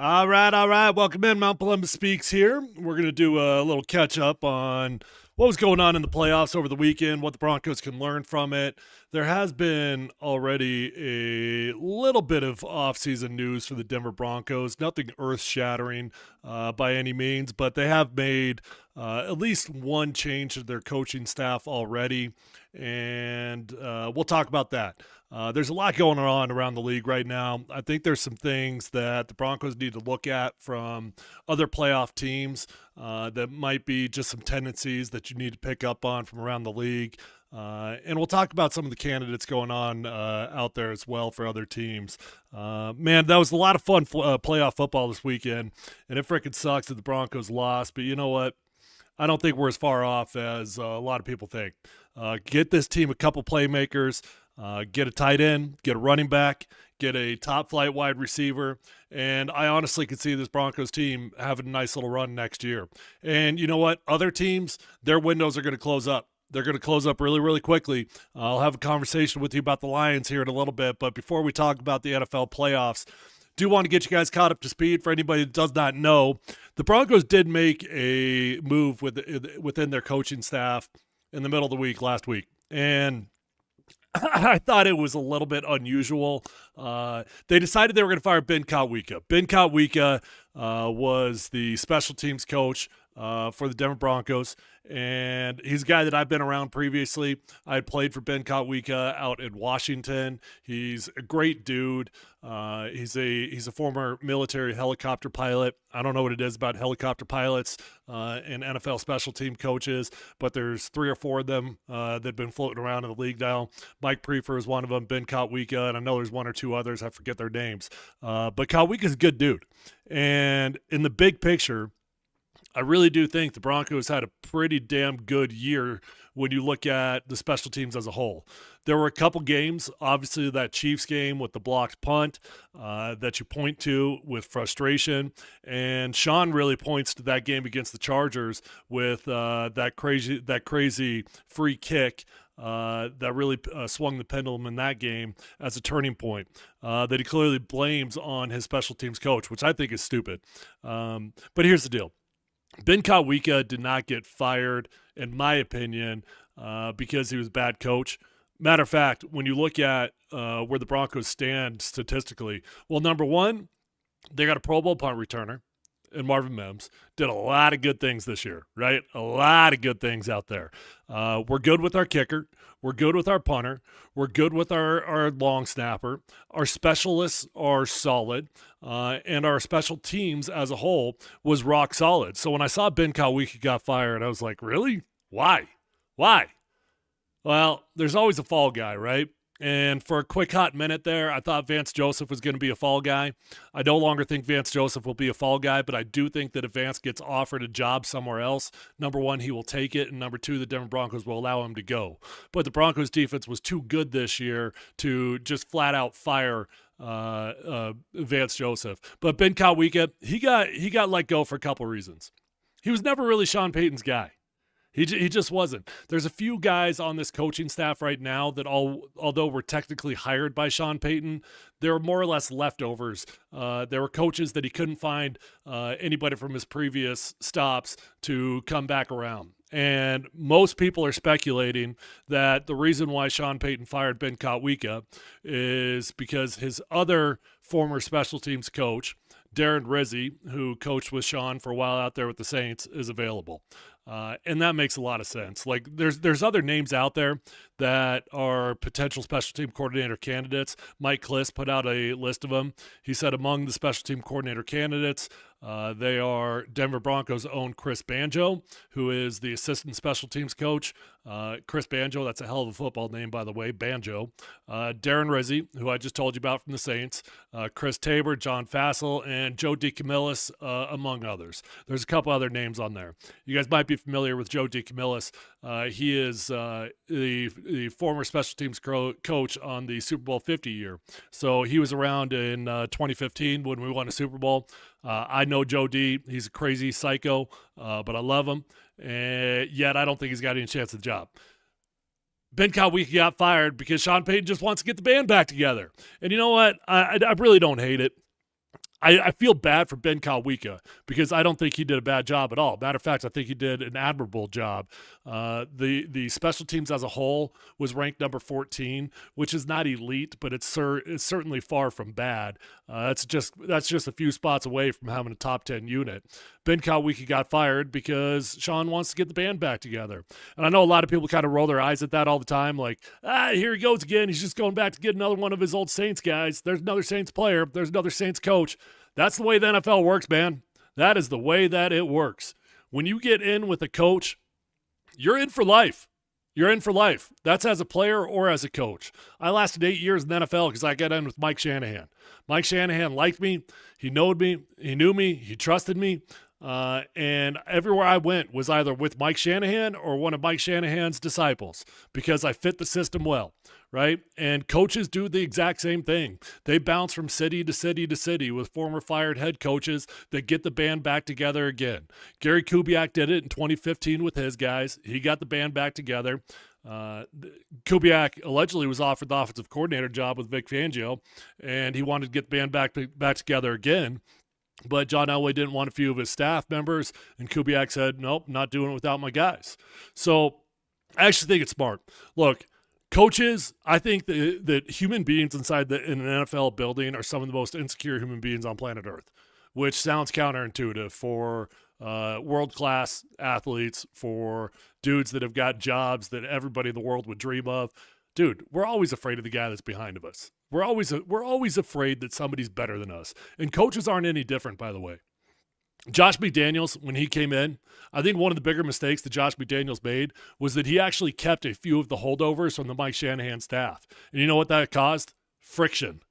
All right, all right. Welcome in. Mount Polumbus Speaks here. We're going to do a little catch up on what was going on in the playoffs over the weekend, what the Broncos can learn from it. There has been already a little bit of offseason news for the Denver Broncos. Nothing earth-shattering by any means, but they have made at least one change to their coaching staff already, and we'll talk about that. There's a lot going on around the league right now. I think there's some things that the Broncos need to look at from other playoff teams that might be just some tendencies that you need to pick up on from around the league. And we'll talk about some of the candidates going on out there as well for other teams. Man, that was a lot of fun playoff football this weekend, and it freaking sucks that the Broncos lost. But you know what? I don't think we're as far off as a lot of people think. Get this team a couple playmakers. Get a tight end, get a running back, get a top-flight wide receiver, and I honestly could see this Broncos team having a nice little run next year. And you know what? Other teams, their windows are going to close up. They're going to close up really, really quickly. I'll have a conversation with you about the Lions here in a little bit, but before we talk about the NFL playoffs, do want to get you guys caught up to speed. For anybody that does not know, the Broncos did make a move within their coaching staff in the middle of the week last week, and I thought it was a little bit unusual. They decided they were going to fire Ben Kotwica. Ben Kotwica was the special teams coach for the Denver Broncos, and he's a guy that I've been around previously. I had played for Ben Kotwica out in Washington. He's a great dude. He's a former military helicopter pilot. I don't know what it is about helicopter pilots and NFL special team coaches, but there's 3 or 4 of them that have been floating around in the league now. Mike Prefer is one of them, Ben Kotwica, and I know there's 1 or 2 others. I forget their names. But Kotwica's a good dude. And in the big picture, I really do think the Broncos had a pretty damn good year when you look at the special teams as a whole. There were a couple games, obviously that Chiefs game with the blocked punt that you point to with frustration, and Sean really points to that game against the Chargers with that crazy free kick that really swung the pendulum in that game as a turning point that he clearly blames on his special teams coach, which I think is stupid. But here's the deal. Ben Kotwica did not get fired, in my opinion, because he was a bad coach. Matter of fact, when you look at where the Broncos stand statistically, well, number one, they got a Pro Bowl punt returner in Marvin Mims. Did a lot of good things this year, right? A lot of good things out there. We're good with our kicker. We're good with our punter. We're good with our long snapper. Our specialists are solid. And our special teams as a whole was rock solid. So when I saw Ben Kotwica got fired, I was like, really? Why? Well, there's always a fall guy, right? And for a quick hot minute there, I thought Vance Joseph was going to be a fall guy. I no longer think Vance Joseph will be a fall guy, but I do think that if Vance gets offered a job somewhere else, number one, he will take it, and number two, the Denver Broncos will allow him to go. But the Broncos defense was too good this year to just flat out fire Vance Joseph. But Ben Kotwica, he got let go for a couple reasons. He was never really Sean Payton's guy. He just wasn't. There's a few guys on this coaching staff right now that although were technically hired by Sean Payton, they're more or less leftovers. There were coaches that he couldn't find anybody from his previous stops to come back around. And most people are speculating that the reason why Sean Payton fired Ben Kotwica is because his other former special teams coach, Darren Rizzi, who coached with Sean for a while out there with the Saints, is available. And that makes a lot of sense. Like there's other names out there that are potential special team coordinator candidates. Mike Kliss put out a list of them. He said among the special team coordinator candidates, they are Denver Broncos' own Chris Banjo, who is the assistant special teams coach. Chris Banjo, that's a hell of a football name, by the way, Banjo. Darren Rizzi, who I just told you about from the Saints. Chris Tabor, John Fassel, and Joe DeCamillis, among others. There's a couple other names on there. You guys might be familiar with Joe DeCamillis. He is the former special teams coach on the Super Bowl 50 year. So he was around in 2015 when we won a Super Bowl. I know Joe D. He's a crazy psycho, but I love him. Yet I don't think he's got any chance at the job. Ben Kotwica got fired because Sean Payton just wants to get the band back together. And you know what? I really don't hate it. I feel bad for Ben Kawika because I don't think he did a bad job at all. Matter of fact, I think he did an admirable job. The special teams as a whole was ranked number 14, which is not elite, but it's certainly far from bad. That's just a few spots away from having a top 10 unit. Ben Kawika got fired because Sean wants to get the band back together. And I know a lot of people kind of roll their eyes at that all the time, like, here he goes again. He's just going back to get another one of his old Saints guys. There's another Saints player. There's another Saints coach. That's the way the NFL works, man. That is the way that it works. When you get in with a coach, you're in for life. You're in for life. That's as a player or as a coach. I lasted 8 years in the NFL because I got in with Mike Shanahan. Mike Shanahan liked me. He knew me. He trusted me. And everywhere I went was either with Mike Shanahan or one of Mike Shanahan's disciples because I fit the system well, right? And coaches do the exact same thing. They bounce from city to city to city with former fired head coaches that get the band back together again. Gary Kubiak did it in 2015 with his guys. He got the band back together. Kubiak allegedly was offered the offensive coordinator job with Vic Fangio, and he wanted to get the band back together again. But John Elway didn't want a few of his staff members, and Kubiak said, nope, not doing it without my guys. So I actually think it's smart. Look, coaches, I think that human beings in an NFL building are some of the most insecure human beings on planet Earth, which sounds counterintuitive for world-class athletes, for dudes that have got jobs that everybody in the world would dream of. Dude, we're always afraid of the guy that's behind of us. We're always afraid that somebody's better than us. And coaches aren't any different, by the way. Josh McDaniels, when he came in, I think one of the bigger mistakes that Josh McDaniels made was that he actually kept a few of the holdovers from the Mike Shanahan staff. And you know what that caused? Friction.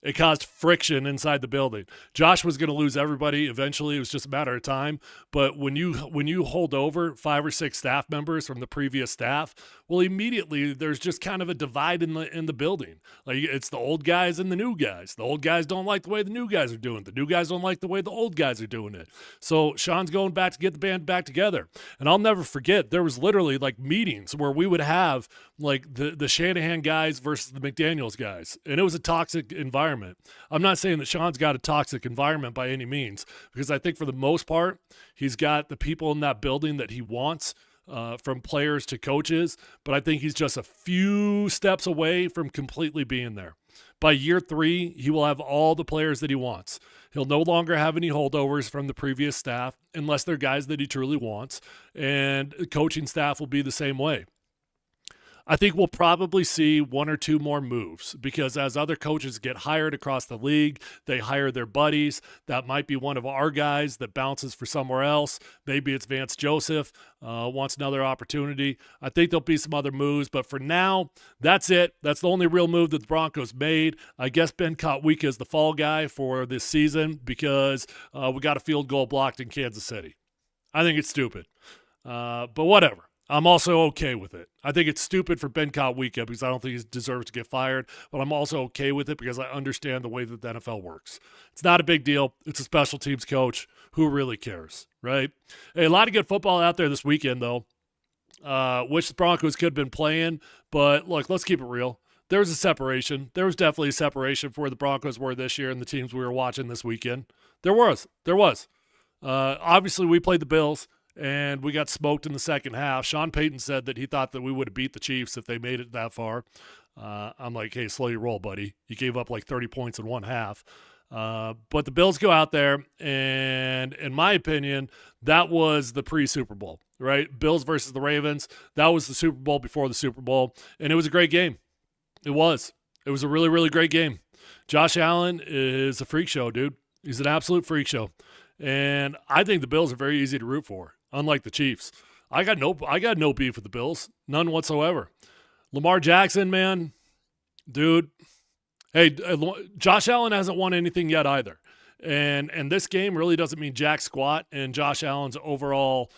It caused friction inside the building. Josh was going to lose everybody eventually. It was just a matter of time. But when you hold over 5 or 6 staff members from the previous staff, well, immediately there's just kind of a divide in the building. Like, it's the old guys and the new guys. The old guys don't like the way the new guys are doing it. The new guys don't like the way the old guys are doing it. So Sean's going back to get the band back together. And I'll never forget, there was literally like meetings where we would have like the Shanahan guys versus the McDaniels guys. And it was a toxic environment. I'm not saying that Sean's got a toxic environment by any means, because I think for the most part, he's got the people in that building that he wants, from players to coaches, but I think he's just a few steps away from completely being there. By year 3, he will have all the players that he wants. He'll no longer have any holdovers from the previous staff unless they're guys that he truly wants, and the coaching staff will be the same way. I think we'll probably see 1 or 2 more moves because as other coaches get hired across the league, they hire their buddies. That might be one of our guys that bounces for somewhere else. Maybe it's Vance Joseph, wants another opportunity. I think there'll be some other moves, but for now, that's it. That's the only real move that the Broncos made. I guess Ben Kotwika is the fall guy for this season because we got a field goal blocked in Kansas City. I think it's stupid, but whatever. I'm also okay with it. I think it's stupid for Ben Kotwika because I don't think he deserves to get fired, but I'm also okay with it because I understand the way that the NFL works. It's not a big deal. It's a special teams coach. Who really cares, right? Hey, a lot of good football out there this weekend, though. Wish the Broncos could have been playing, but look, let's keep it real. There was a separation. There was definitely a separation for where the Broncos were this year and the teams we were watching this weekend. There was. Obviously, we played the Bills, and we got smoked in the second half. Sean Payton said that he thought that we would have beat the Chiefs if they made it that far. I'm like, hey, slow your roll, buddy. You gave up like 30 points in one half. But the Bills go out there, and in my opinion, that was the pre-Super Bowl, right? Bills versus the Ravens. That was the Super Bowl before the Super Bowl, and it was a great game. It was. It was a really, really great game. Josh Allen is a freak show, dude. He's an absolute freak show. And I think the Bills are very easy to root for, unlike the Chiefs. I got no beef with the Bills, none whatsoever. Lamar Jackson, man, dude. Hey, Josh Allen hasn't won anything yet either. And this game really doesn't mean jack squat in Josh Allen's overall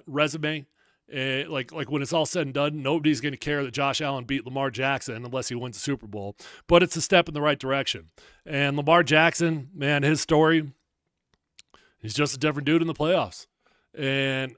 resume. Like when it's all said and done, nobody's going to care that Josh Allen beat Lamar Jackson unless he wins the Super Bowl. But it's a step in the right direction. And Lamar Jackson, man, his story, he's just a different dude in the playoffs. And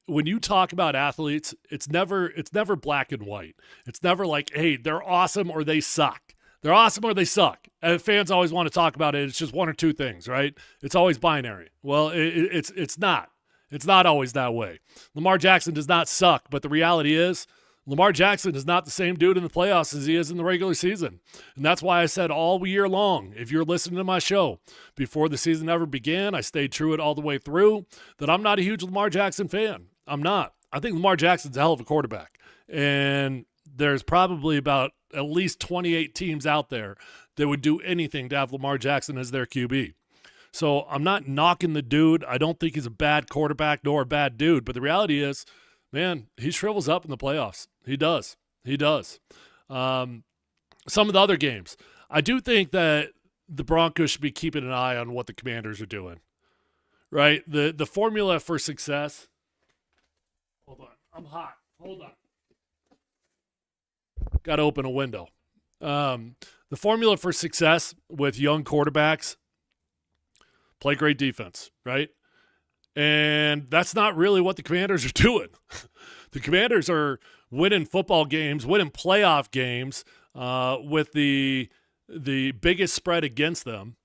when you talk about athletes, it's never black and white. It's never like, hey, they're awesome or they suck. They're awesome or they suck. And fans always want to talk about it. It's just one or two things, right? It's always binary. Well, it's not. It's not always that way. Lamar Jackson does not suck, but the reality is Lamar Jackson is not the same dude in the playoffs as he is in the regular season. And that's why I said all year long, if you're listening to my show, before the season ever began, I stayed true it all the way through, that I'm not a huge Lamar Jackson fan. I'm not. I think Lamar Jackson's a hell of a quarterback. And there's probably about at least 28 teams out there that would do anything to have Lamar Jackson as their QB. So I'm not knocking the dude. I don't think he's a bad quarterback nor a bad dude. But the reality is, man, he shrivels up in the playoffs. He does. He does. Some of the other games, I do think that the Broncos should be keeping an eye on what the Commanders are doing. Right? The formula for success. Hold on. I'm hot. Hold on. Got to open a window. The formula for success with young quarterbacks, play great defense, right? And that's not really what the Commanders are doing. The Commanders are winning football games, winning playoff games with the biggest spread against them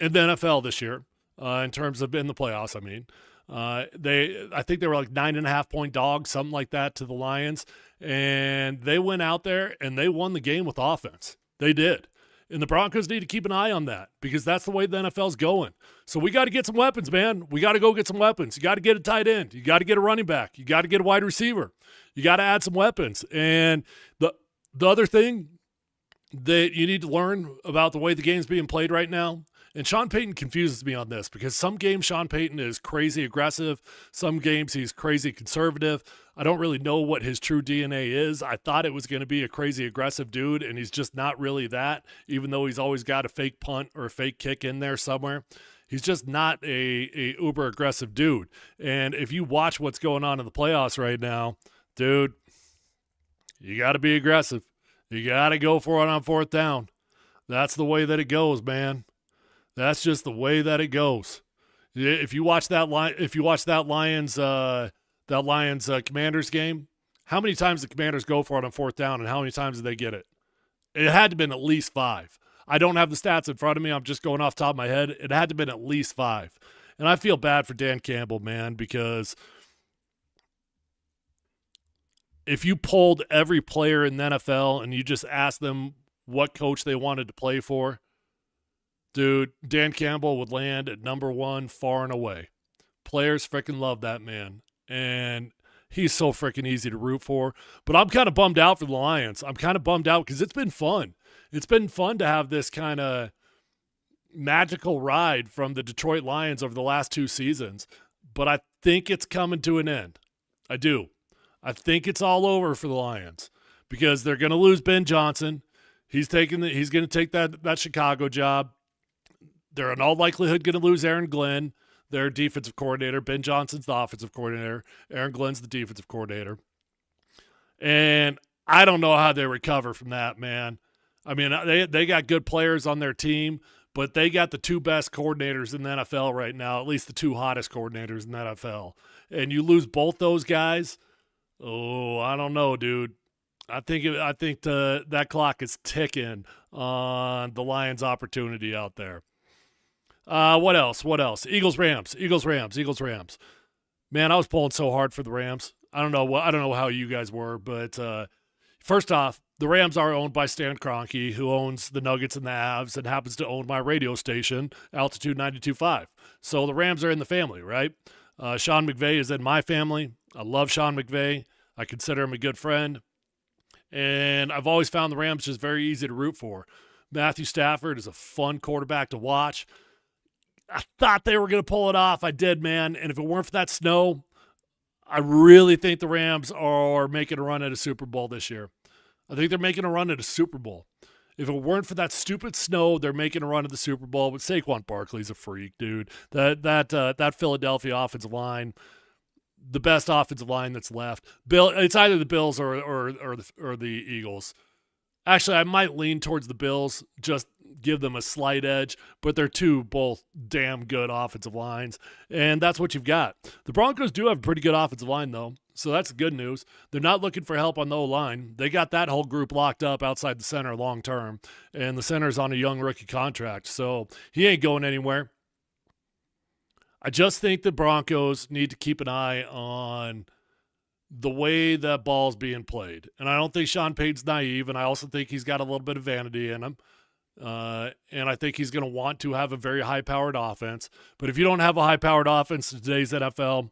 in the NFL this year in terms of in the playoffs, I mean. I think they were like 9.5-point dogs, something like that, to the Lions, and they went out there and they won the game with offense. They did. And the Broncos need to keep an eye on that because that's the way the NFL's going. So we got to get some weapons, man. We got to go get some weapons. You got to get a tight end. You got to get a running back. You got to get a wide receiver. You got to add some weapons. And the other thing that you need to learn about the way the game's being played right now, and Sean Payton confuses me on this because some games Sean Payton is crazy aggressive. Some games he's crazy conservative. I don't really know what his true DNA is. I thought it was going to be a crazy aggressive dude, and he's just not really that, even though he's always got a fake punt or a fake kick in there somewhere. He's just not a uber aggressive dude. And if you watch what's going on in the playoffs right now, dude, you got to be aggressive. You got to go for it on fourth down. That's the way that it goes, man. That's just the way that it goes. If you watch that Lions Commanders game, how many times the Commanders go for it on fourth down, and how many times did they get it? It had to have been at least 5. I don't have the stats in front of me. I'm just going off the top of my head. It had to have been at least 5. And I feel bad for Dan Campbell, man, because if you polled every player in the NFL and you just asked them what coach they wanted to play for, dude, Dan Campbell would land at number 1 far and away. Players freaking love that man. And he's so freaking easy to root for. But I'm kind of bummed out for the Lions. I'm kind of bummed out because it's been fun. It's been fun to have this kind of magical ride from the Detroit Lions over the last 2 seasons. But I think it's coming to an end. I do. I think it's all over for the Lions because they're going to lose Ben Johnson. He's going to take that Chicago job. They're in all likelihood going to lose Aaron Glenn, their defensive coordinator. Ben Johnson's the offensive coordinator. Aaron Glenn's the defensive coordinator. And I don't know how they recover from that, man. I mean, they got good players on their team, but they got the 2 best coordinators in the NFL right now, at least the 2 hottest coordinators in the NFL. And you lose both those guys, I don't know, dude. I think that clock is ticking on the Lions' opportunity out there. What else? Eagles, Rams. Man, I was pulling so hard for the Rams. I don't know how you guys were, but first off, the Rams are owned by Stan Kroenke, who owns the Nuggets and the Avs and happens to own my radio station, Altitude 92.5. So the Rams are in the family, right? Sean McVay is in my family. I love Sean McVay. I consider him a good friend. And I've always found the Rams just very easy to root for. Matthew Stafford is a fun quarterback to watch. I thought they were going to pull it off. I did, man. And if it weren't for that snow, I really think the Rams are making a run at a Super Bowl this year. I think they're making a run at a Super Bowl. If it weren't for that stupid snow, they're making a run at the Super Bowl. But Saquon Barkley's a freak, dude. That Philadelphia offensive line, the best offensive line that's left. It's either the Bills or the Eagles. Actually, I might lean towards the Bills, just give them a slight edge, but they're both damn good offensive lines, and that's what you've got. The Broncos do have a pretty good offensive line, though. So that's good news. They're not looking for help on the O-line. They got that whole group locked up outside the center long term, and the center's on a young rookie contract, so he ain't going anywhere. I just think the Broncos need to keep an eye on the way that ball's being played. And I don't think Sean Payton's naive, and I also think he's got a little bit of vanity in him. And I think he's going to want to have a very high-powered offense. But if you don't have a high-powered offense in today's NFL,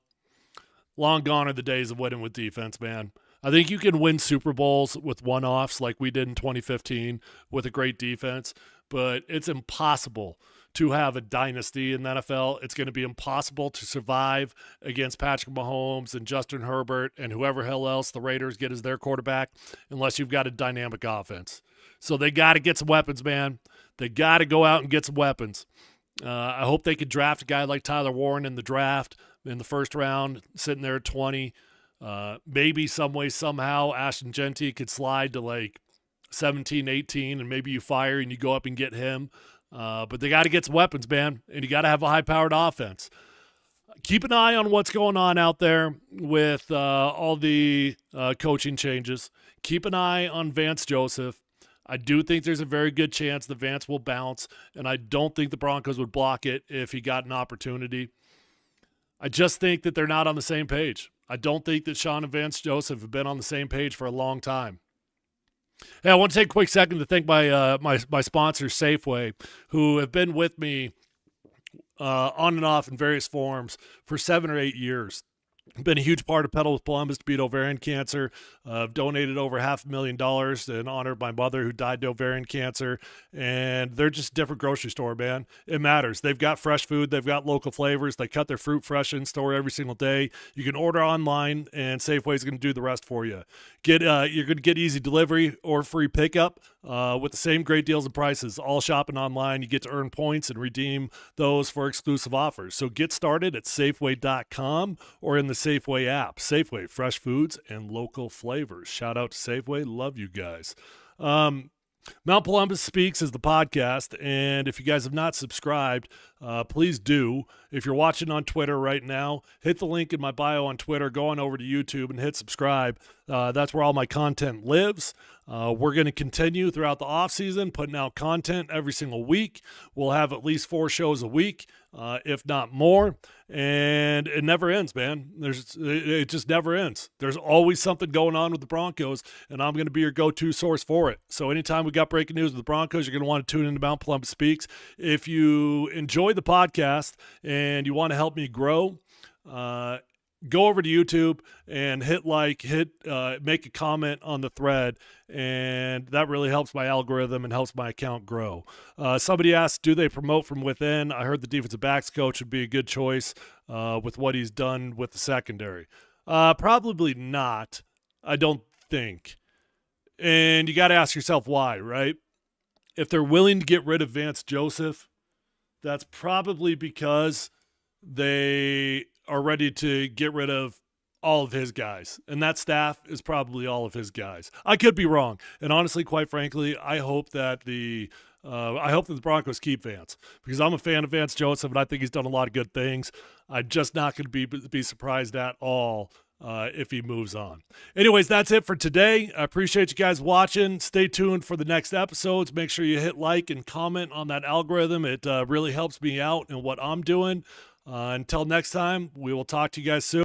long gone are the days of winning with defense, man. I think you can win Super Bowls with one-offs like we did in 2015 with a great defense, but it's impossible to have a dynasty in the NFL. It's going to be impossible to survive against Patrick Mahomes and Justin Herbert and whoever hell else the Raiders get as their quarterback unless you've got a dynamic offense. So they got to get some weapons, man. They got to go out and get some weapons. I hope they could draft a guy like Tyler Warren in the draft in the first round, sitting there at 20. Maybe some way, somehow, Ashton Genty could slide to like 17, 18, and maybe you fire and you go up and get him. But they got to get some weapons, man, and you got to have a high-powered offense. Keep an eye on what's going on out there with all the coaching changes. Keep an eye on Vance Joseph. I do think there's a very good chance that Vance will bounce, and I don't think the Broncos would block it if he got an opportunity. I just think that they're not on the same page. I don't think that Sean and Vance Joseph have been on the same page for a long time. Hey, I want to take a quick second to thank my sponsor, Safeway, who have been with me on and off in various forms for 7 or 8 years. Been a huge part of Pedal with Polumbus to beat ovarian cancer. I've donated over $500,000 in honor of my mother who died to ovarian cancer. And they're just a different grocery store, man. It matters. They've got fresh food. They've got local flavors. They cut their fruit fresh in store every single day. You can order online, and Safeway's going to do the rest for you. You're going to get easy delivery or free pickup with the same great deals and prices. All shopping online. You get to earn points and redeem those for exclusive offers. So get started at Safeway.com or in the Safeway app. Safeway, fresh foods and local flavors. Shout out to Safeway. Love you guys. Mount Polumbus Speaks is the podcast, and if you guys have not subscribed, please do. If you're watching on Twitter right now, hit the link in my bio on Twitter, go on over to YouTube and hit subscribe. That's where all my content lives. We're going to continue throughout the offseason, putting out content every single week. We'll have at least 4 shows a week, if not more, and it never ends, man. It just never ends. There's always something going on with the Broncos, and I'm going to be your go-to source for it. So anytime we got breaking news with the Broncos, you're going to want to tune into Mount Polumbus Speaks. If you enjoy the podcast and you want to help me grow, go over to YouTube and make a comment on the thread, and that really helps my algorithm and helps my account grow. Somebody asked, do they promote from within? I heard the defensive backs coach would be a good choice with what he's done with the secondary. Probably not, I don't think. And you got to ask yourself why, right? If they're willing to get rid of Vance Joseph, that's probably because they are ready to get rid of all of his guys. And that staff is probably all of his guys. I could be wrong. And honestly, quite frankly, I hope that the Broncos keep Vance, because I'm a fan of Vance Joseph and I think he's done a lot of good things. I'm just not going to be surprised at all if he moves on. Anyways, that's it for today. I appreciate you guys watching. Stay tuned for the next episodes. Make sure you hit like and comment on that algorithm. It really helps me out in what I'm doing. Until next time, we will talk to you guys soon.